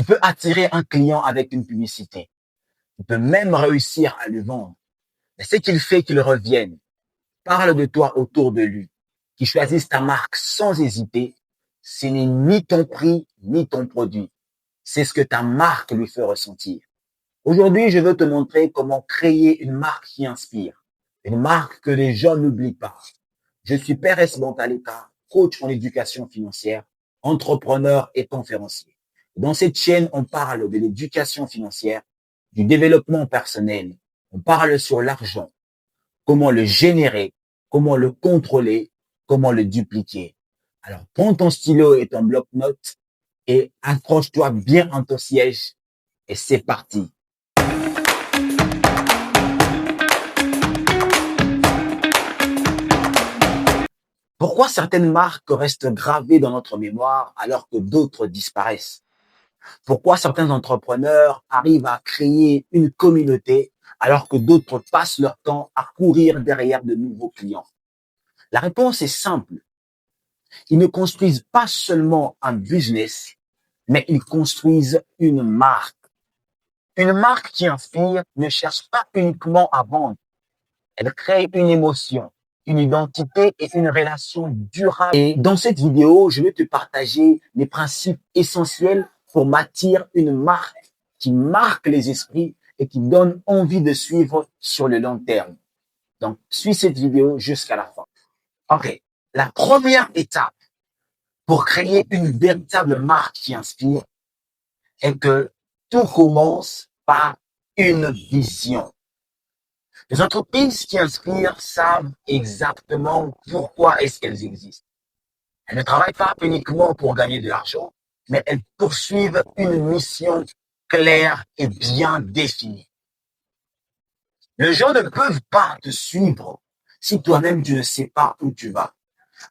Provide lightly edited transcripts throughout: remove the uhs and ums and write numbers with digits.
Tu peux attirer un client avec une publicité. Tu peux même réussir à le vendre. Mais ce qu'il fait qu'il revienne, parle de toi autour de lui, qu'il choisisse ta marque sans hésiter, ce n'est ni ton prix, ni ton produit. C'est ce que ta marque lui fait ressentir. Aujourd'hui, je veux te montrer comment créer une marque qui inspire. Une marque que les gens n'oublient pas. Je suis Pérez Bantaleka, coach en éducation financière, entrepreneur et conférencier. Dans cette chaîne, on parle de l'éducation financière, du développement personnel. On parle sur l'argent, comment le générer, comment le contrôler, comment le dupliquer. Alors, prends ton stylo et ton bloc-notes et accroche-toi bien en ton siège et c'est parti. Pourquoi certaines marques restent gravées dans notre mémoire alors que d'autres disparaissent? Pourquoi certains entrepreneurs arrivent à créer une communauté alors que d'autres passent leur temps à courir derrière de nouveaux clients? La réponse est simple. Ils ne construisent pas seulement un business, mais ils construisent une marque. Une marque qui inspire ne cherche pas uniquement à vendre. Elle crée une émotion, une identité et une relation durable. Et dans cette vidéo, je vais te partager les principes essentiels pour bâtir une marque qui marque les esprits et qui donne envie de suivre sur le long terme. Donc, suis cette vidéo jusqu'à la fin. Ok. La première étape pour créer une véritable marque qui inspire est que tout commence par une vision. Les entreprises qui inspirent savent exactement pourquoi est-ce qu'elles existent. Elles ne travaillent pas uniquement pour gagner de l'argent, mais elles poursuivent une mission claire et bien définie. Les gens ne peuvent pas te suivre si toi-même tu ne sais pas où tu vas.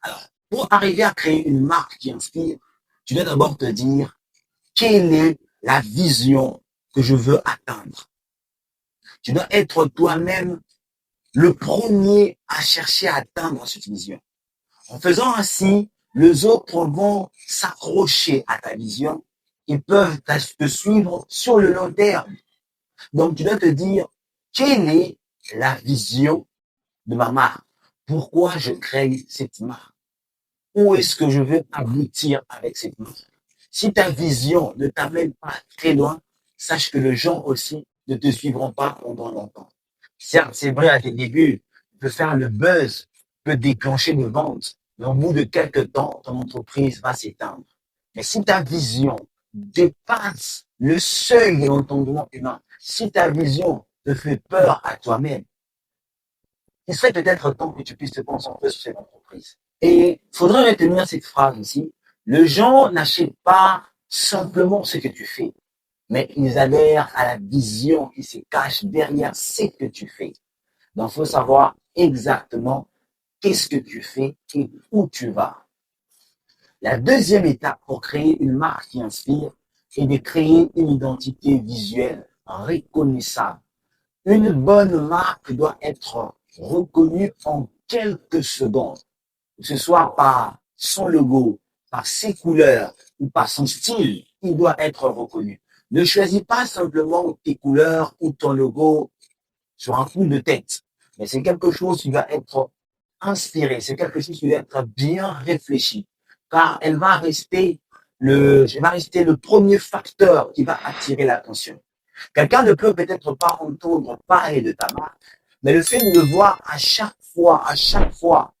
Alors, pour arriver à créer une marque qui inspire, tu dois d'abord te dire quelle est la vision que je veux atteindre. Tu dois être toi-même le premier à chercher à atteindre cette vision. En faisant ainsi, les autres vont s'accrocher à ta vision. Ils peuvent te suivre sur le long terme. Donc, tu dois te dire, quelle est la vision de ma marque? Pourquoi je crée cette marque? Où est-ce que je veux aboutir avec cette marque? Si ta vision ne t'amène pas très loin, sache que les gens aussi ne te suivront pas pendant longtemps. Certes, c'est vrai, à tes débuts, tu peux faire le buzz, tu peux déclencher des ventes, mais au bout de quelques temps, ton entreprise va s'éteindre. Mais si ta vision dépasse le seuil de l'entendement humain, si ta vision te fait peur à toi-même, il serait peut-être temps que tu puisses te concentrer sur cette entreprise. Et il faudrait retenir cette phrase ici. Les gens n'achètent pas simplement ce que tu fais, mais ils adhèrent à la vision qui se cache derrière ce que tu fais. Donc, il faut savoir exactement qu'est-ce que tu fais et où tu vas. La deuxième étape pour créer une marque qui inspire est de créer une identité visuelle reconnaissable. Une bonne marque doit être reconnue en quelques secondes, que ce soit par son logo, par ses couleurs ou par son style, il doit être reconnu. Ne choisis pas simplement tes couleurs ou ton logo sur un coup de tête, mais c'est quelque chose qui va être inspiré, c'est quelque chose qui va être bien réfléchi, car elle va rester le premier facteur qui va attirer l'attention. Quelqu'un ne peut peut-être pas entendre parler de ta marque, mais le fait de le voir à chaque fois,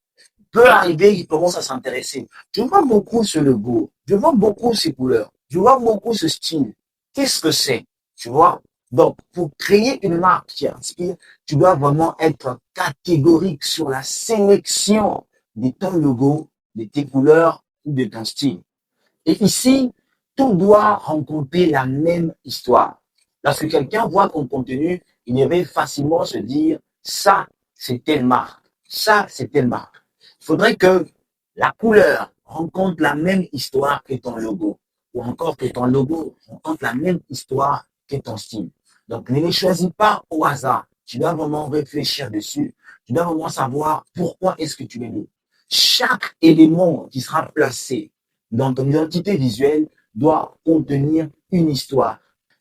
peut arriver qu'il commence à s'intéresser. Je vois beaucoup ce logo, je vois beaucoup ces couleurs, je vois beaucoup ce style. Qu'est-ce que c'est? Tu vois? Donc, pour créer une marque qui inspire, tu dois vraiment être catégorique sur la sélection de ton logo, de tes couleurs ou de ton style. Et ici, tout doit rencontrer la même histoire. Lorsque quelqu'un voit ton contenu, il va facilement se dire, ça, c'est telle marque. Ça, c'est telle marque. Il faudrait que la couleur rencontre la même histoire que ton logo, ou encore que ton logo rencontre la même histoire que ton style. Donc, ne les choisis pas au hasard. Tu dois vraiment réfléchir dessus. Tu dois vraiment savoir pourquoi est-ce que tu les mets. Chaque élément qui sera placé dans ton identité visuelle doit contenir une histoire.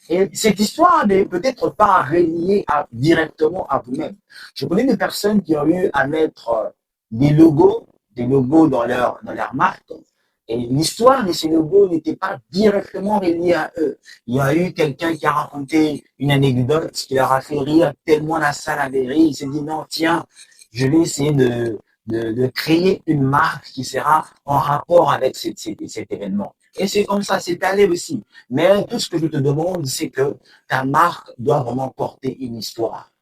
Et cette histoire n'est peut-être pas reliée directement à vous-même. Je connais des personnes qui ont eu à mettre des logos dans leur marque. Et l'histoire de ces logos n'était pas directement reliée à eux. Il y a eu quelqu'un qui a raconté une anecdote qui leur a fait rire tellement la salle avait ri. Il s'est dit non, tiens, je vais essayer de créer une marque qui sera en rapport avec cet événement. Et c'est comme ça, c'est allé aussi. Mais tout ce que je te demande, c'est que ta marque doit vraiment porter une histoire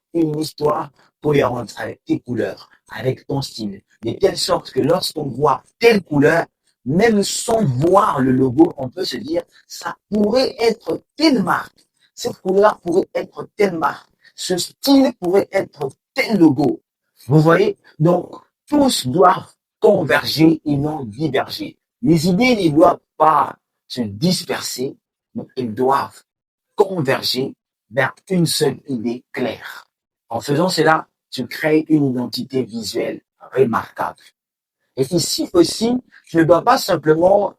cohérente avec tes couleurs, avec ton style, de telle sorte que lorsqu'on voit telle couleur, même sans voir le logo, on peut se dire, ça pourrait être telle marque, cette couleur pourrait être telle marque, ce style pourrait être tel logo. Vous voyez? Donc, tous doivent converger et non diverger. Les idées ne doivent pas se disperser, mais elles doivent converger vers une seule idée claire. En faisant cela, tu crées une identité visuelle remarquable. Et ici aussi, tu ne dois pas simplement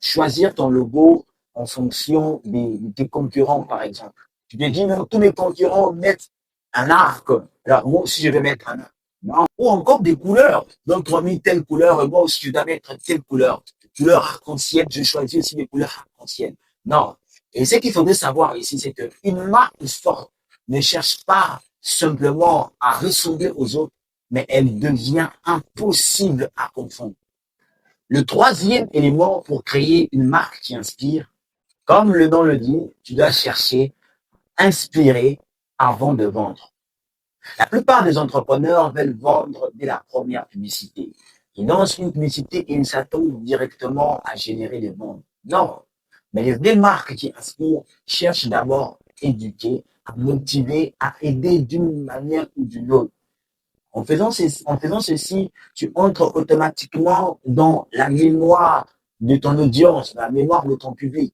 choisir ton logo en fonction des concurrents, par exemple. Tu te dis, non, tous mes concurrents mettent un arc. Alors, moi aussi, je vais mettre un arc. Non. Ou encore des couleurs. Donc, tu as mis telle couleur, moi aussi, je dois mettre telle couleur. Couleur arc-en-ciel, je choisis aussi des couleurs arc-en-ciel. Non. Et ce qu'il faudrait savoir ici, c'est qu'une marque forte ne cherche pas simplement à ressembler aux autres, mais elle devient impossible à confondre. Le troisième élément pour créer une marque qui inspire, comme le nom le dit, tu dois chercher, inspirer avant de vendre. La plupart des entrepreneurs veulent vendre dès la première publicité. Ils lancent une publicité et ils s'attendent directement à générer des ventes. Non. Mais les vraies marques qui inspirent cherchent d'abord à éduquer, à motiver, à aider d'une manière ou d'une autre. En faisant ceci, tu entres automatiquement dans la mémoire de ton audience, la mémoire de ton public,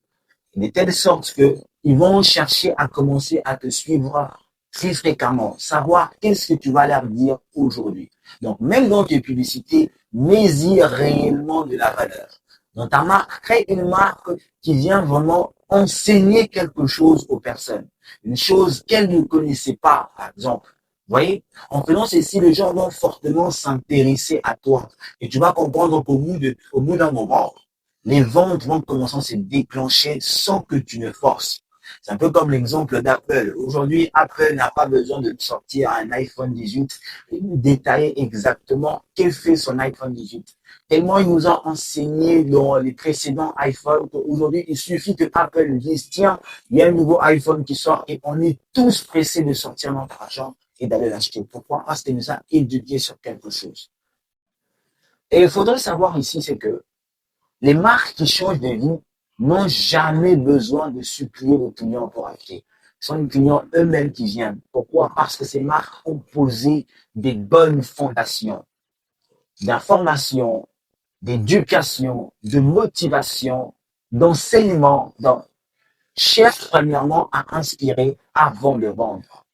de telle sorte que ils vont chercher à commencer à te suivre très fréquemment, savoir qu'est-ce que tu vas leur dire aujourd'hui. Donc, même dans tes publicités, mets-y réellement de la valeur. Dans ta marque, crée une marque qui vient vraiment enseigner quelque chose aux personnes. Une chose qu'elles ne connaissaient pas, par exemple. Vous voyez, en faisant ceci, les gens vont fortement s'intéresser à toi. Et tu vas comprendre qu'au bout d'un moment, les ventes vont commencer à se déclencher sans que tu ne forces. C'est un peu comme l'exemple d'Apple. Aujourd'hui, Apple n'a pas besoin de sortir un iPhone 18 et nous détailler exactement qu'est fait son iPhone 18. Tellement il nous a enseigné dans les précédents iPhones qu'aujourd'hui, il suffit que Apple dise, tiens, il y a un nouveau iPhone qui sort et on est tous pressés de sortir notre argent et d'aller l'acheter. Pourquoi? Parce qu'il nous a éduqués sur quelque chose. Et il faudrait savoir ici, c'est que les marques qui changent de vie n'ont jamais besoin de supplier les clients pour acheter. Ce sont les clients eux-mêmes qui viennent. Pourquoi? Parce que ces marques ont posé des bonnes fondations d'information, d'éducation, de motivation, d'enseignement. Donc, cherche premièrement à inspirer avant de vendre.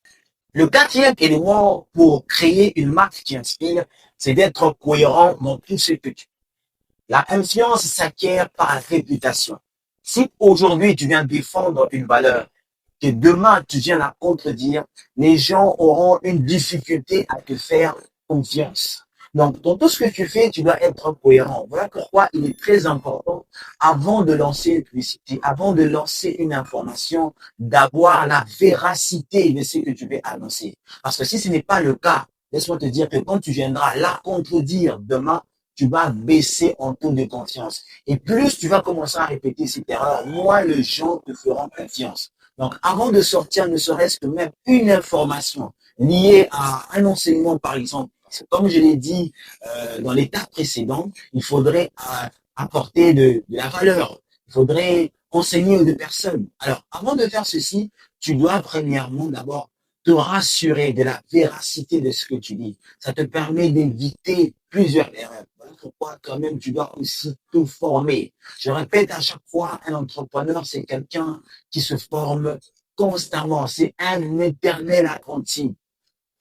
Le quatrième élément pour créer une marque qui inspire, c'est d'être cohérent dans tout ce que tu fais. La confiance s'acquiert par réputation. Si aujourd'hui tu viens défendre une valeur, que demain tu viens la contredire, les gens auront une difficulté à te faire confiance. Donc, dans tout ce que tu fais, tu dois être cohérent. Voilà pourquoi il est très important, avant de lancer une publicité, avant de lancer une information, d'avoir la véracité de ce que tu veux annoncer. Parce que si ce n'est pas le cas, laisse-moi te dire que quand tu viendras la contredire demain, tu vas baisser en taux de confiance. Et plus tu vas commencer à répéter cette erreur, moins les gens te feront confiance. Donc, avant de sortir, ne serait-ce que même une information liée à un enseignement, par exemple, comme je l'ai dit dans l'étape précédente, il faudrait apporter de la valeur. Il faudrait enseigner aux deux personnes. Alors, avant de faire ceci, tu dois premièrement d'abord te rassurer de la véracité de ce que tu dis. Ça te permet d'éviter plusieurs erreurs. Voilà pourquoi quand même tu dois aussi te former. Je répète à chaque fois, un entrepreneur, c'est quelqu'un qui se forme constamment. C'est un éternel apprenti.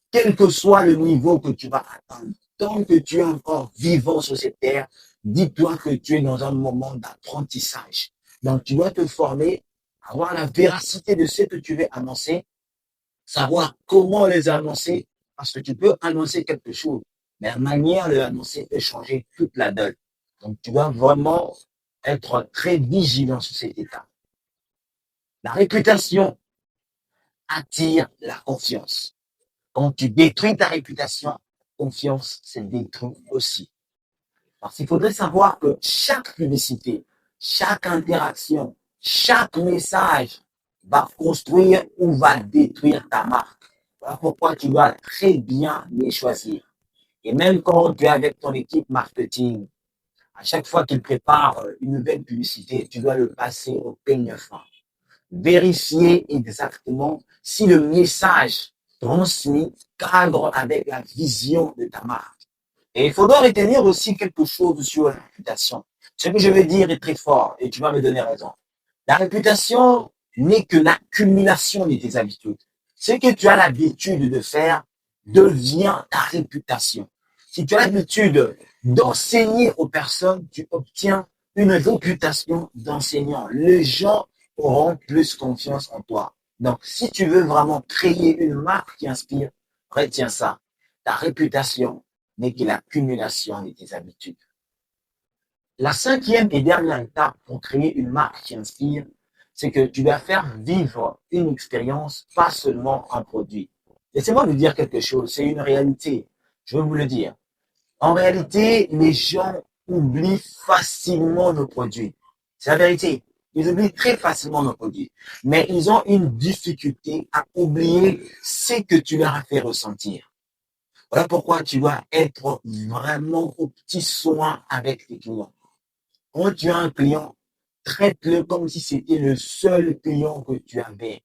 Quel que soit le niveau que tu vas atteindre, tant que tu es encore vivant sur cette terre, dis-toi que tu es dans un moment d'apprentissage. Donc, tu dois te former, avoir la véracité de ce que tu veux annoncer, savoir comment les annoncer, parce que tu peux annoncer quelque chose, mais la manière de l'annoncer peut changer toute la donne. Donc, tu dois vraiment être très vigilant sur cet état. La réputation attire la confiance. Quand tu détruis ta réputation, la confiance se détruit aussi. Parce qu'il faudrait savoir que chaque publicité, chaque interaction, chaque message va construire ou va détruire ta marque. Voilà pourquoi tu dois très bien les choisir. Et même quand tu es avec ton équipe marketing, à chaque fois qu'ils préparent une nouvelle publicité, tu dois le passer au peigne fin. Vérifier exactement si le message transmis cadre avec la vision de ta marque. Et il faudra retenir aussi quelque chose sur la réputation. Ce que je vais dire est très fort et tu vas me donner raison. La réputation n'est que l'accumulation de tes habitudes. Ce que tu as l'habitude de faire devient ta réputation. Si tu as l'habitude d'enseigner aux personnes, tu obtiens une réputation d'enseignant. Les gens auront plus confiance en toi. Donc, si tu veux vraiment créer une marque qui inspire, retiens ça. Ta réputation n'est que l'accumulation de tes habitudes. La cinquième et dernière étape pour créer une marque qui inspire, c'est que tu dois faire vivre une expérience, pas seulement un produit. Laissez-moi vous dire quelque chose, c'est une réalité. Je vais vous le dire. En réalité, les gens oublient facilement nos produits. C'est la vérité. Ils oublient très facilement nos produits. Mais ils ont une difficulté à oublier ce que tu leur as fait ressentir. Voilà pourquoi tu dois être vraiment au petit soin avec tes clients. Quand tu as un client, traite-le comme si c'était le seul client que tu avais.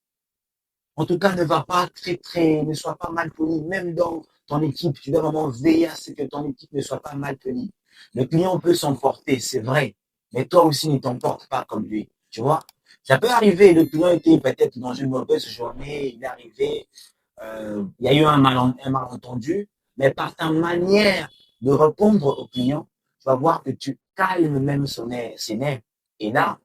En tout cas, ne sois pas mal poli. Même dans ton équipe, tu dois vraiment veiller à ce que ton équipe ne soit pas mal polie. Le client peut s'emporter, c'est vrai, mais toi aussi ne t'emporte pas comme lui. Tu vois? Ça peut arriver, le client était peut-être dans une mauvaise journée, il est arrivé, il y a eu un malentendu, mais par ta manière de répondre au client, tu vas voir que tu calmes même ses nerfs. Et là,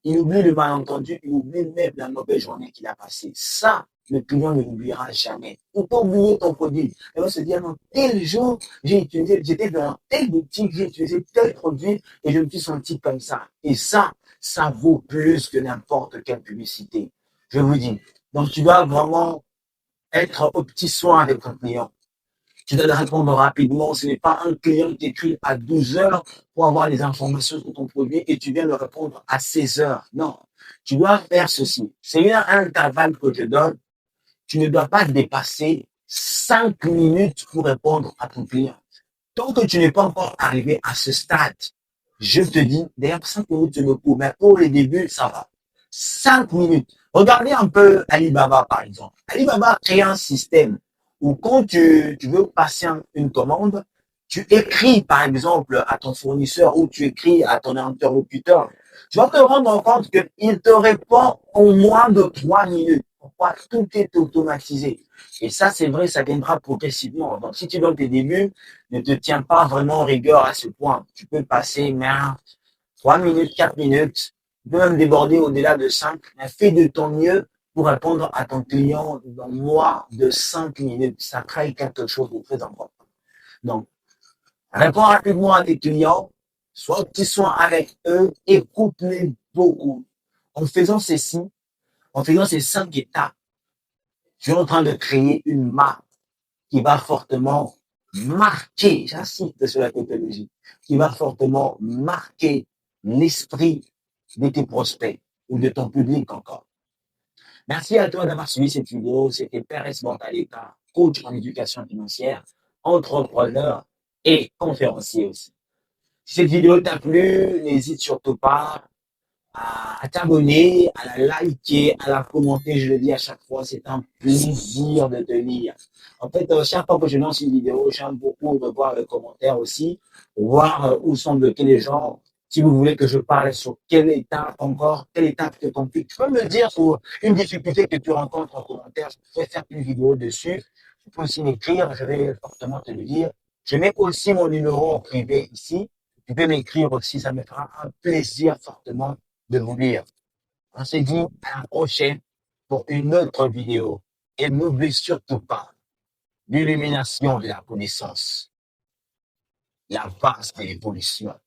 il oublie le malentendu, il oublie même la mauvaise journée qu'il a passée. Ça, le client ne l'oubliera jamais. Ou pas oublier ton produit. Il va se dire, non, tel jour, j'étais dans telle boutique, j'ai utilisé tel produit et je me suis senti comme ça. Et ça vaut plus que n'importe quelle publicité. Je vous dis. Donc, tu dois vraiment être au petit soin avec ton client. Tu dois le répondre rapidement. Ce n'est pas un client qui t'écrit à 12 heures pour avoir les informations sur ton produit et tu viens le répondre à 16 heures. Non. Tu dois faire ceci. C'est un intervalle que je donne. Tu ne dois pas dépasser 5 minutes pour répondre à ton client. Tant que tu n'es pas encore arrivé à ce stade, je te dis, d'ailleurs, 5 minutes, c'est beaucoup, mais pour les débuts, ça va. 5 minutes. Regardez un peu Alibaba, par exemple. Alibaba crée un système où quand tu veux passer une commande, tu écris, par exemple, à ton fournisseur ou tu écris à ton interlocuteur. Tu vas te rendre compte qu'il te répond en moins de 3 minutes. Pourquoi? Tout est automatisé. Et ça, c'est vrai, ça viendra progressivement. Donc, si tu donnes tes débuts, ne te tiens pas vraiment en rigueur à ce point. Tu peux passer, mais 3 minutes, 4 minutes, tu peux même déborder au-delà de 5, mais fais de ton mieux pour répondre à ton client dans moins de 5 minutes. Ça crée quelque chose de très important. Donc, réponds rapidement à tes clients, sois petit soin avec eux, écoute-les beaucoup. En faisant ceci, en faisant ces 5 étapes, tu es en train de créer une marque qui va fortement marquer, j'insiste sur la technologie, qui va fortement marquer l'esprit de tes prospects ou de ton public encore. Merci à toi d'avoir suivi cette vidéo. C'était Pérez Mortaleta, coach en éducation financière, entrepreneur et conférencier aussi. Si cette vidéo t'a plu, n'hésite surtout pas à t'abonner, à la liker, à la commenter. Je le dis à chaque fois, c'est un plaisir de te lire. En fait, chaque fois que je lance une vidéo, j'aime beaucoup revoir les commentaires aussi, voir où sont bloqués les gens. Si vous voulez que je parle sur quelle étape encore, quelle étape que complique, tu peux me dire sur une difficulté que tu rencontres en commentaire. Je peux faire une vidéo dessus. Tu peux aussi m'écrire, je vais fortement te le dire. Je mets aussi mon numéro privé ici. Tu peux m'écrire aussi, ça me fera un plaisir fortement de vous lire. On se dit à la prochaine pour une autre vidéo. Et n'oubliez surtout pas l'illumination de la connaissance, la base de l'évolution.